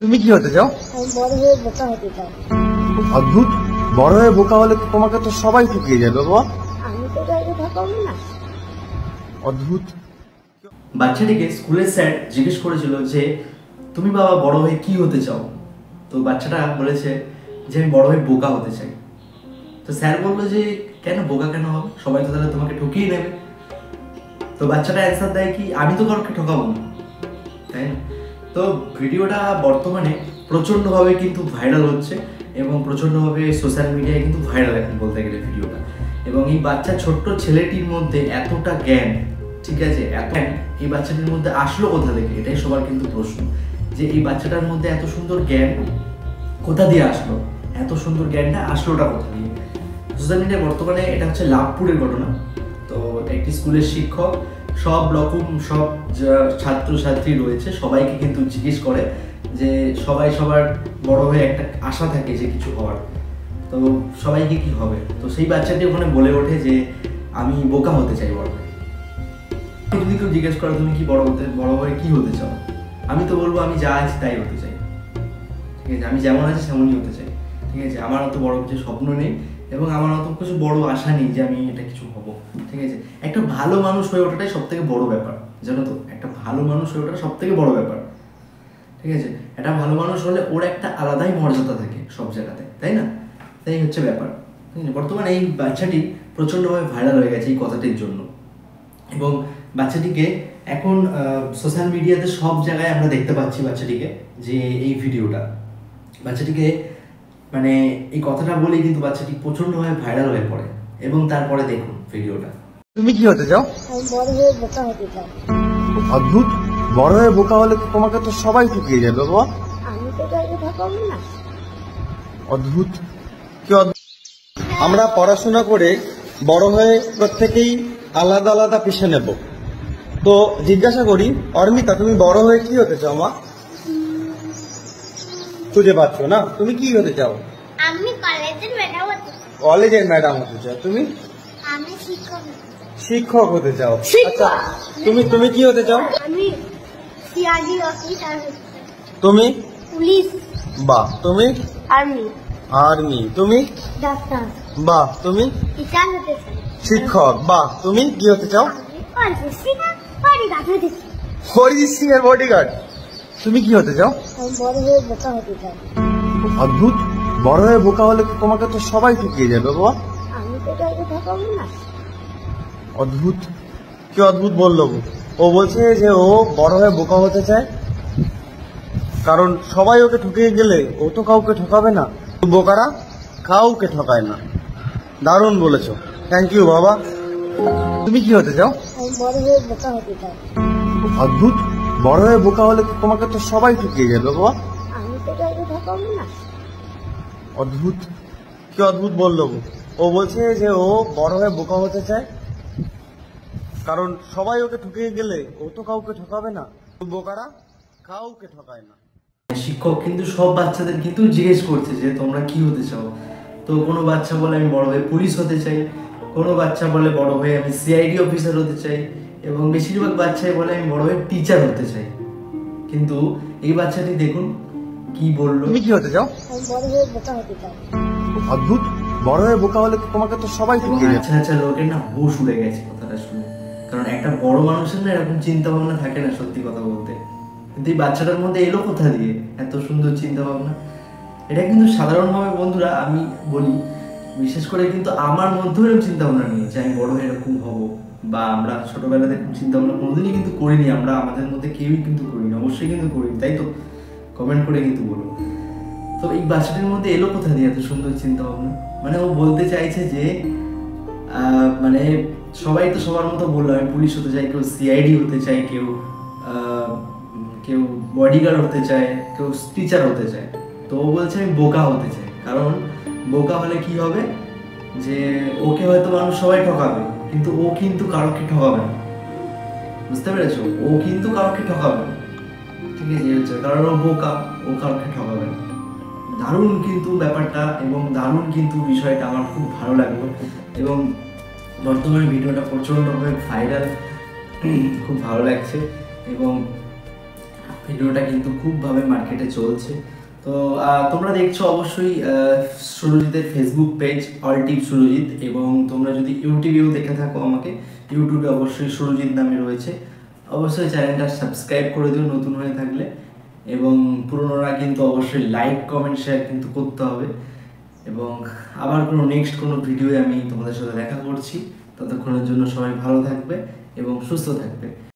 তুমি কি হতে চাও? বড় হয়ে বোকা হতে চাই। অদ্ভুত, বড় হয়ে বোকা হলে তো তোমাকে তো সবাই ঠকিয়ে যাবে বাবা। আমি তো চাইলে ঠকাবো না। অদ্ভুত। বাচ্চাটিকে স্কুলের স্যার জিজ্ঞেস করেছিল যে তুমি বাবা বড় হয়ে কি হতে চাও? তো বাচ্চাটা বলেছে যে আমি বড় হয়ে বোকা হতে চাই। তো স্যার বললো যে কেন বোকা কেন হবে, সবাই তো তাহলে তোমাকে ঠকিয়ে নেবে। তো বাচ্চাটা অ্যান্সার দেয় কি আমি তো কাউকে ঠকাবো না, তাই না? তো ভিডিওটা বর্তমানে প্রচণ্ডভাবে কিন্তু ভাইরাল হচ্ছে এবং প্রচণ্ডভাবে সোশ্যাল মিডিয়ায় কিন্তু ভাইরাল এখন বলতে গেলে ভিডিওটা। এবং এই বাচ্চা ছোট্ট ছেলেটির মধ্যে এতটা জ্ঞান, ঠিক আছে, এত এই বাচ্চাটির মধ্যে আসলো কোথা থেকে, এটাই সবার কিন্তু প্রশ্ন, যে এই বাচ্চাটার মধ্যে এত সুন্দর জ্ঞান কোথা দিয়ে আসলো, এত সুন্দর জ্ঞানটা আসলোটা কোথা দিয়ে। সোশ্যাল মিডিয়ায় বর্তমানে এটা হচ্ছে লাভপুরের ঘটনা। তো একটি স্কুলের শিক্ষক সব রকম সব ছাত্রছাত্রী রয়েছে সবাইকে কিন্তু জিজ্ঞেস করে যে সবাই সবার বড় হয়ে একটা আশা থাকে যে কিছু হওয়ার, তো সবাইকে কি হবে। তো সেই বাচ্চাটি ওখানে বলে ওঠে যে আমি বোকা হতে চাই বড় হয়ে। যদি কেউ জিজ্ঞেস করে তুমি কি বড় হয়ে কি হতে চাও, আমি তো বলবো আমি যা আছি তাই হতে চাই, ঠিক আছে, আমি যেমন আছি তেমনই হতে চাই, ঠিক আছে, আমার অত বড় কিছু স্বপ্ন নেই এবং আমার অত কিছু বড় আশা নেই যে আমি এটা কিছু হব, ঠিক আছে। একটা ভালো মানুষ হয়ে ওঠাটাই সব থেকে বড় ব্যাপার, জানো তো, একটা ভালো মানুষ হয়ে ওঠাটা সব থেকে বড় ব্যাপার, ঠিক আছে। একটা ভালো মানুষ হলে ওর একটা আলাদাই মর্যাদা থাকে সব জায়গাতে, তাই না? তাই হচ্ছে ব্যাপার। বর্তমানে এই বাচ্চাটি প্রচণ্ডভাবে ভাইরাল হয়ে গেছে এই কথাটির জন্য, এবং বাচ্চাটিকে এখন সোশ্যাল মিডিয়াতে সব জায়গায় আমরা দেখতে পাচ্ছি বাচ্চাটিকে, যে এই ভিডিওটা বাচ্চাটিকে মানে এই কথাটা বলেই কিন্তু বাচ্চাটি প্রচণ্ডভাবে ভাইরাল হয়ে পড়ে। এবং তারপরে দেখুন ভিডিওটা। তুমি কি হতে চাও? বড় হয়ে বোকা হতে চাই। অদ্ভুত, বড় হয়ে বোকা হলে তো তোমাকে তো সবাই ঠকিয়ে যাবে বাবা। আমি তো চাইলে ঠকাবো না। অদ্ভুত, কি অদ্ভুত। আমরা পড়াশোনা করে বড় হয়ে প্রত্যেকেই আলাদা আলাদা পেশা নেব। তো জিজ্ঞাসা করি, অর্মিতা তুমি বড় হয়ে কি হতে চাও মা? খুঁজে পাচ্ছ না, তুমি কি হতে চাও? আমি কলেজের ম্যাডাম হতে চাই। কলেজের ম্যাডাম হতে চাও। তুমি? আমি শিক্ষক। শিক্ষক হতে চাও। আচ্ছা, তুমি কি হতে চাও? আমি সিআইডি অফিসার হতে চাই। তুমি? পুলিশ। বাহ। তুমি? আর্মি। আর্মি। তুমি? ডাক্তার। বাহ। তুমি? টিচার হতে চাই। শিক্ষক। বাহ। তুমি কি হতে চাও? আমি বডিগার্ড হতে চাই। হরিজিৎ সিং এর বডিগার্ড। তুমি কি হতে চাও? আমি বড় হয়ে বোকা হতে চাই। অদ্ভুত, বড় হয়ে বোকা হলে তো তোমাকে তো সবাই ঠকিয়ে যাবে বাবা। আমি তো চাইলে ঠকাবো না। অদ্ভুত, কি অদ্ভুত বললো। ও বলছে যে ও বড় হয়ে বোকা হতে চায়, কারণ সবাই ওকে ঠকিয়ে গেলে ও তো কাউকে ঠকাবে না। বোকারা কাউকে ঠকায় না। দারুণ বলেছো, থ্যাংক ইউ বাবা। তুমি কি হতে চাও? আমি বড় হয়ে বোকা হতে চাই। অদ্ভুত, বড় হয়ে বোকা হলে তো তোমাকে তো সবাই ঠকিয়ে যাবে বাবা। আমি তো চাইলে ঠকাবো না। অদ্ভুত, কি অদ্ভুত বললো। ও বলছে যে ও বড় হয়ে বোকা হতে চায়, কারণ সবাই ওকে ঠকিয়ে গেলে ও তো কাউকে ঠকাবে না। বোকারা কাউকে ঠকায় না। শিক্ষক কিন্তু সব বাচ্চাদের কিন্তু জিজ্ঞেস করছে যে তোমরা কি হতে চাও। তো কোনো বাচ্চা বলে আমি বড় হয়ে পুলিশ হতে চাই, কোনো বাচ্চা বলে বড় হয়ে আমি সিআইডি অফিসার হতে চাই, এবং বেশিরভাগ বাচ্চাই বলে আমি বড় হয়ে টিচার হতে চাই। কিন্তু এই বাচ্চাটি দেখুন কি বললো। তুমি কি হতে চাও? আমি বড় হয়ে বোকা হতে চাই। অদ্ভুত, বড় হয়ে বোকা হলে তো তোমাকে তো সবাই ঠকিয়ে যাবে। আচ্ছা আচ্ছা লোকের না হুশ উড়ে গেছে কথাটা শুনে, কারণ একটা বড় মানুষের না এরকম চিন্তা ভাবনা থাকে না, সত্যি কথা বলতে। কিন্তু এই বাচ্চাটার মধ্যে এলো কোথা দিয়ে এত সুন্দর চিন্তা ভাবনা। এটা কিন্তু সাধারণভাবে বন্ধুরা আমি বলি, বিশেষ করে কিন্তু আমার মধ্যেও এরকম চিন্তা ভাবনা নেই যে আমি বড় হয়ে এরকম হবো, বা আমরা ছোটবেলাতে এরকম চিন্তা ভাবনা কোনোদিনই কিন্তু করিনি, আমরা আমাদের মধ্যে কেউই কিন্তু করিনি, অবশ্যই কিন্তু করিনি, তাই তো? কমেন্ট করে কিন্তু বলুন। তো এই বাচ্চাটির মধ্যে এলো কোথা দিয়ে এত সুন্দর চিন্তা ভাবনা। মানে ও বলতে চাইছে যে মানে সবাই তো সবার মতো বললো আমি পুলিশ হতে চাই, কেউ সিআইডি হতে চাই, কেউ কেউ বডিগার্ড হতে চায়, কেউ টিচার হতে চায়। তো ও বলছে আমি বোকা হতে চাই, কারণ বোকা হলে কি হবে যে ওকে হয়তো মানুষ সবাই ঠকাবে, কিন্তু ও কিন্তু কারোকে ঠকাবে না, বুঝতে পেরেছো? ও কিন্তু কারোকে ঠকাবে না, ঠিক আছে, কারণ ও বোকা, ও কারোকে ঠকাবে না। দারুণ কিন্তু ব্যাপারটা, এবং দারুণ কিন্তু বিষয়টা আমার খুব ভালো লাগলো। এবং বর্তমানে ভিডিওটা প্রচণ্ডভাবে ভাইরাল, খুব ভালো লাগছে। এবং ভিডিওটা কিন্তু খুবভাবে মার্কেটে চলছে। তো তোমরা দেখছো অবশ্যই সুরজিতের ফেসবুক পেজ অল টিপ সুরজিৎ, এবং তোমরা যদি ইউটিউবেও দেখে থাকো আমাকে, ইউটিউবে অবশ্যই সুরজিৎ নামে রয়েছে। অবশ্যই চ্যানেলটা সাবস্ক্রাইব করে দিও নতুন হয়ে থাকলে, এবং পুরনোরা কিন্তু অবশ্যই লাইক কমেন্ট শেয়ার কিন্তু করতে হবে। এবং আবার নেক্সট কোনো ভিডিওয়ে আমি তোমাদের সাথে দেখা করছি। ততক্ষণের জন্য সবাই ভালো থাকবে এবং সুস্থ থাকবে।